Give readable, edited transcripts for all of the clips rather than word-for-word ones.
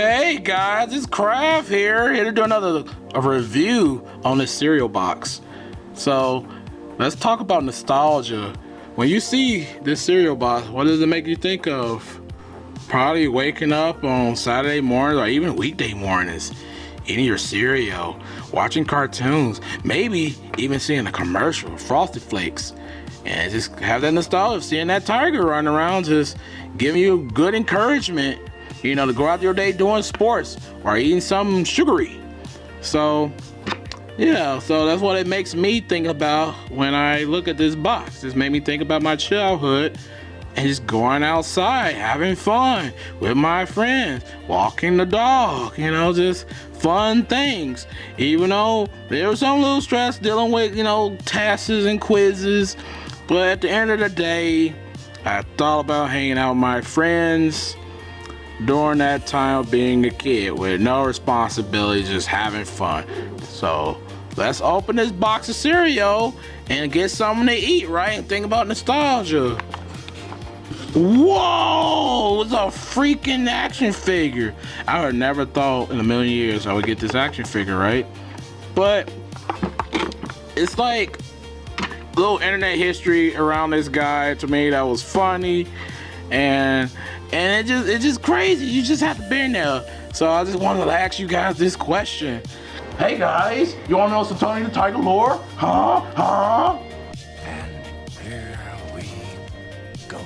Hey guys, it's Kraft here to do another review on this cereal box. So let's talk about nostalgia. When you see this cereal box, what does it make you think of? Probably waking up on Saturday mornings or even weekday mornings, eating your cereal, watching cartoons, maybe even seeing a commercial, Frosted Flakes, and just have that nostalgia of seeing that tiger running around, just giving you good encouragement, you know, to go out your day doing sports or eating something sugary. So yeah, so that's what it makes me think about when I look at this box. This made me think about my childhood and just going outside, having fun with my friends, walking the dog, you know, just fun things. Even though there was some little stress dealing with, you know, tasks and quizzes, but at the end of the day, I thought about hanging out with my friends during that time of being a kid with no responsibility, just having fun. So let's open this box of cereal and get something to eat, right? And think about nostalgia. Whoa, it's a freaking action figure. I would never thought in a million years I would get this action figure, right? But it's like little internet history around this guy to me that was funny, and it's just crazy. You just have to be in there. So I just wanted to ask you guys this question. Hey guys, you wanna know some Tony the Tiger lore? Huh? And here we go.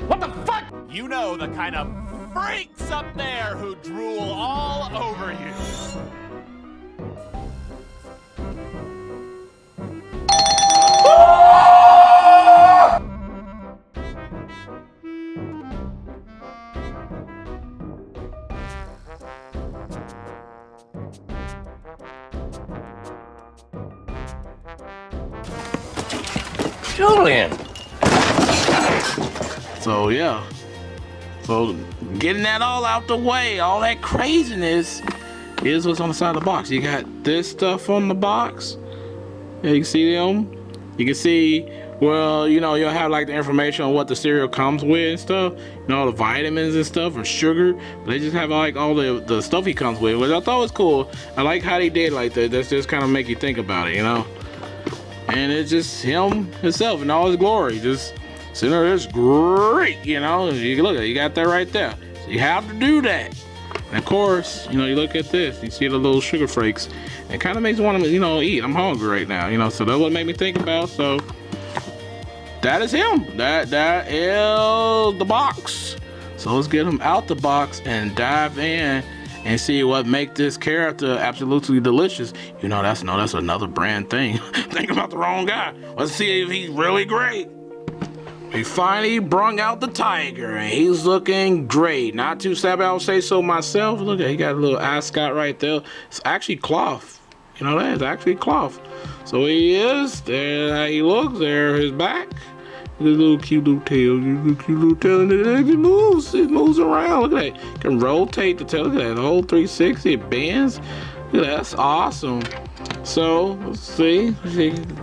What the fuck? You know, the kind of freaks up there who drool all over you. Julian! So yeah, so getting that all out the way, all that craziness is what's on the side of the box. You got this stuff on the box. Yeah, you can see them. You can see, well, you know, you'll have like the information on what the cereal comes with and stuff, you know, the vitamins and stuff and sugar, but they just have like all the stuff he comes with, which I thought was cool. I like how they did like that. That's just kind of make you think about it, you know. And it's just him himself in all his glory, just sitting there, it's great, you know. You can look at it, you got that right there. So you have to do that. And of course, you know, you look at this, you see the little sugar flakes. It kind of makes me want to, you know, eat. I'm hungry right now, you know. So that's what made me think about. So that is him. That is the box. So let's get him out the box and dive in and see what make this character absolutely delicious. You know, that's another brand thing. Think about the wrong guy. Let's see if he's really great. We finally brung out the tiger, and he's looking great. Not too sad, I would say so myself. Look at, he got a little ascot right there. It's actually cloth. You know that? It's actually cloth. So he is. There how he looks. There his back. His little cute little tail. Cute little tail. And it moves. It moves around. Look at that. You can rotate the tail. Look at that. The whole 360. It bends. Look at that. That's awesome. So let's see.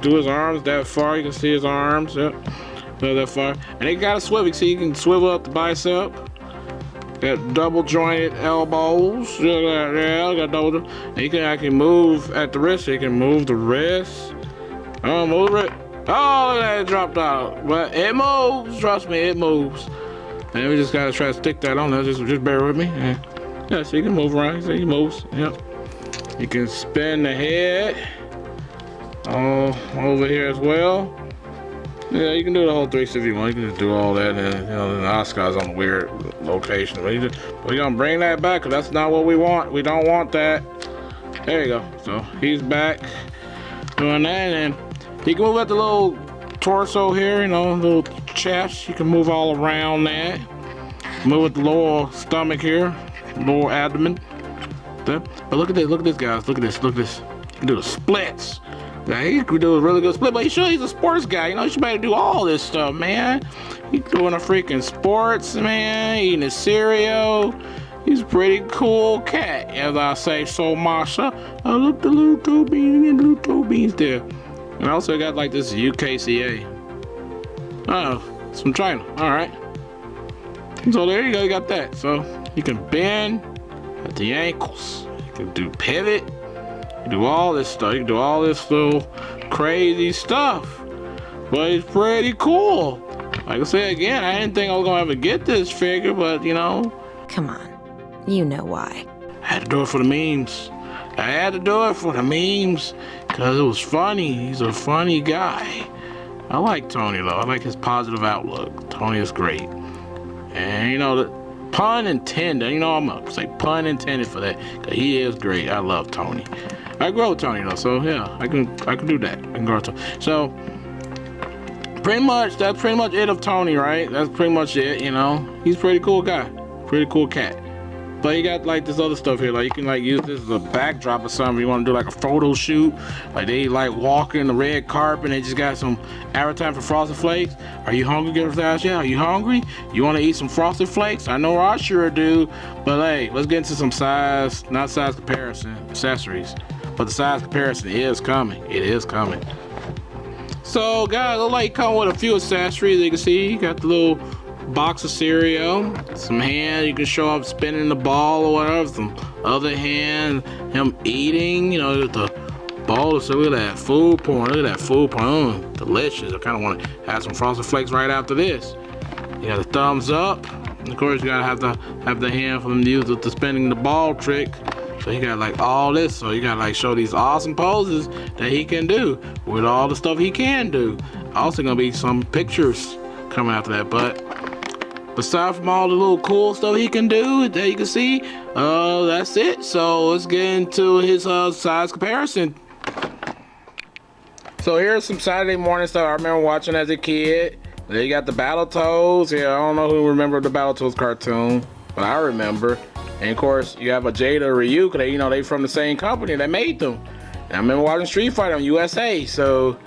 Do his arms that far. You can see his arms. Yep. That far. And they got a swivel. You see, you can swivel up the bicep. Got double jointed elbows. Yeah, got double. And you can actually move at the wrist. You can move the wrist. Oh, move it. Oh, that dropped out. But it moves. Trust me, it moves. And we just gotta try to stick that on there. Just bear with me. Yeah, so you can move around. See, he moves. Yep. You can spin the head. Oh, over here as well. Yeah, you can do the whole 360 if you want. You can just do all that, and you know, the Oscar's on a weird location. We're gonna bring that back, because that's not what we want. We don't want that. There you go. So he's back doing that, and he can move at the little torso here, you know, little chest. You can move all around that. Move with the lower stomach here, lower abdomen. But look at this, guys. Look at this. You can do the splits. Now, he can do a really good split, but he's a sports guy. You know, he's about to do all this stuff, man. He's doing a freaking sports, man. Eating his cereal. He's a pretty cool cat, as I say so myself. Oh, look, the little toe beans and little toe beans there. And I also got like this UKCA. Oh, it's from China. All right. So there you go. You got that. So you can bend at the ankles. You can do pivot. You do all this stuff. You can do all this little crazy stuff. But it's pretty cool. Like I said again, I didn't think I was gonna ever get this figure, but you know. Come on. You know why. I had to do it for the memes. I had to do it for the memes because it was funny. He's a funny guy. I like Tony though. I like his positive outlook. Tony is great. And you know, the pun intended. You know, I'm gonna say pun intended for that because he is great. I love Tony. I grew up with Tony though, so yeah, I can do that. I can grow up with Tony. So that's pretty much it of Tony, right? That's pretty much it. You know, he's a pretty cool guy, pretty cool cat. But you got like this other stuff here, like you can like use this as a backdrop or something. You want to do like a photo shoot, like they like walking the red carpet and they just got some advertising for Frosted Flakes. Are you hungry? Get us yeah. Are you hungry? You want to eat some Frosted Flakes? I know I sure do. But hey, let's get into some not size comparison, accessories. But the size comparison is coming. It is coming. So guys, I like come with a few accessories. You can see you got the little box of cereal, some hand you can show up spinning the ball or whatever, some other hand him eating, you know, the bowl. So look at that food porn, delicious. I kind of want to have some Frosted Flakes right after this. You got the thumbs up, and of course you gotta have the hand for them to use the spinning the ball trick. So you got like all this, so you gotta like show these awesome poses that he can do with all the stuff he can do. Also gonna be some pictures coming after that, but aside from all the little cool stuff he can do that you can see, that's it. So let's get into his size comparison. So here's some Saturday morning stuff I remember watching as a kid. Then you got the Battletoads. Yeah, I don't know who remembered the Battletoads cartoon, but I remember. And of course, you have a Jada or Ryu, because you know they from the same company that made them. And I remember watching Street Fighter on USA. So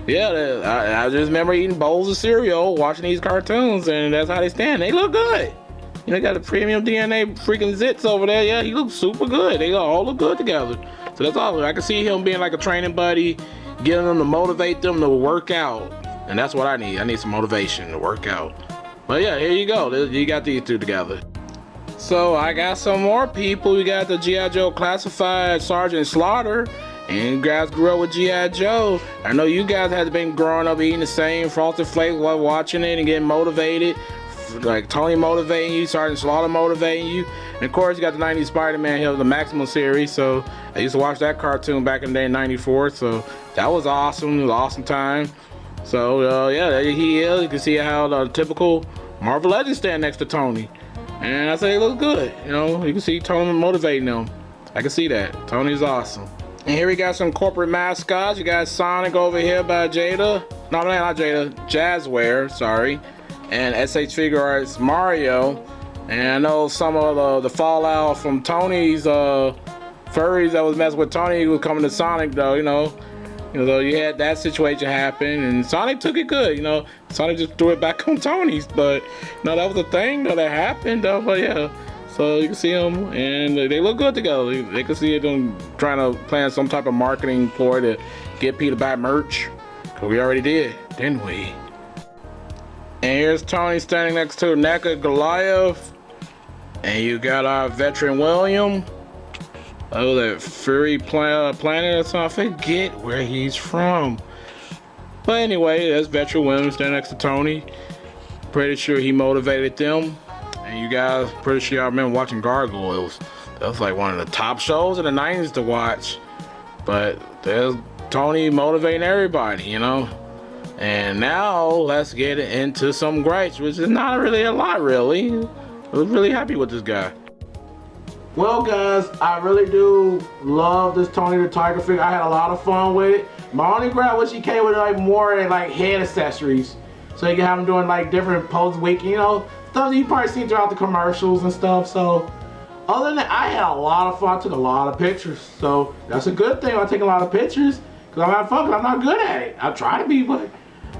yeah, I just remember eating bowls of cereal, watching these cartoons, and that's how they stand. They look good. You know, got the premium DNA freaking zits over there. Yeah, he looks super good. They all look good together. So that's all. I can see him being like a training buddy, getting them to motivate them to work out. And that's what I need. I need some motivation to work out. But yeah, here you go. You got these two together. So I got some more people. We got the G.I. Joe Classified Sergeant Slaughter. And you guys grew up with G.I. Joe. I know you guys have been growing up eating the same Frosted Flakes while watching it and getting motivated. Like Tony motivating you, Sergeant Slaughter motivating you. And of course, you got the 90s Spider-Man here, the Maximum series. So I used to watch that cartoon back in the day in 94. So that was awesome. It was an awesome time. So yeah, there he is. You can see how the typical Marvel Legends stand next to Tony. And I say it looks good. You know, you can see Tony motivating them. I can see that. Tony's awesome. And here we got some corporate mascots. You got Sonic over here by Jada. No, not Jada. Jazzware, sorry. And SH Figure Arts Mario. And I know some of the fallout from Tony's furries that was messing with Tony was coming to Sonic though, you know. So you had that situation happen, and Sonic took it good, you know. Sonic just threw it back on Tony's, but no, that was a thing though that happened though. But yeah, so you can see them, and they look good together. They can see them trying to plan some type of marketing ploy to get people to buy merch, cause we already did, didn't we? And here's Tony standing next to NECA Goliath, and you got our veteran William. Oh, that furry planet or something. I forget where he's from. But anyway, that's veteran William standing next to Tony. Pretty sure he motivated them. And you guys, pretty sure y'all remember watching Gargoyles. That was like one of the top shows in the 90s to watch. But there's Tony motivating everybody, you know. And now let's get into some gripes, which is not really a lot, really. I was really happy with this guy. Well, guys, I really do love this Tony the Tiger figure. I had a lot of fun with it. My only gripe was she came with like more like head accessories, so you can have them doing like different poses, you know, stuff that you probably seen throughout the commercials and stuff. So, other than that, I had a lot of fun. I took a lot of pictures, so that's a good thing. I take a lot of pictures because I'm having fun. Because I'm not good at it. I try to be, but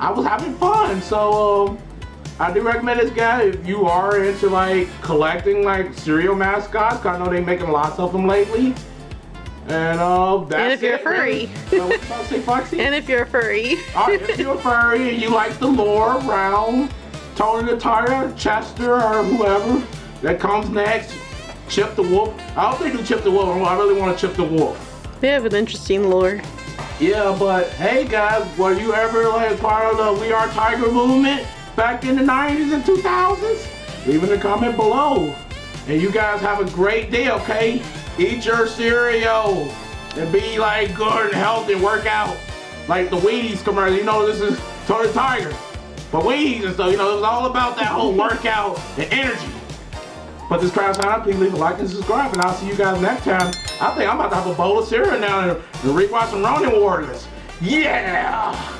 I was having fun. So, I do recommend this guy if you are into like collecting like cereal mascots. Cause I know they're making lots of them lately. And that's And if you're a it, furry. really. What did I say, Foxy? And if you're a furry. If you're a furry and you like the lore around Tony the Tiger, Chester, or whoever that comes next, Chip the Wolf. I don't think do Chip the Wolf. I really want to Chip the Wolf. They have an interesting lore. Yeah, but hey guys, were you ever like part of the We Are Tiger movement back in the 90s and 2000s? Leave in the comment below. And you guys have a great day, okay? Eat your cereal and be like good and healthy and work out. Like the Wheaties commercial, you know this is Tony the Tiger. But Wheaties and stuff, you know, it was all about that whole workout and energy. But this crowd sign up, please leave a like and subscribe, and I'll see you guys next time. I think I'm about to have a bowl of cereal now and rewatch some Ronin Warriors. Yeah!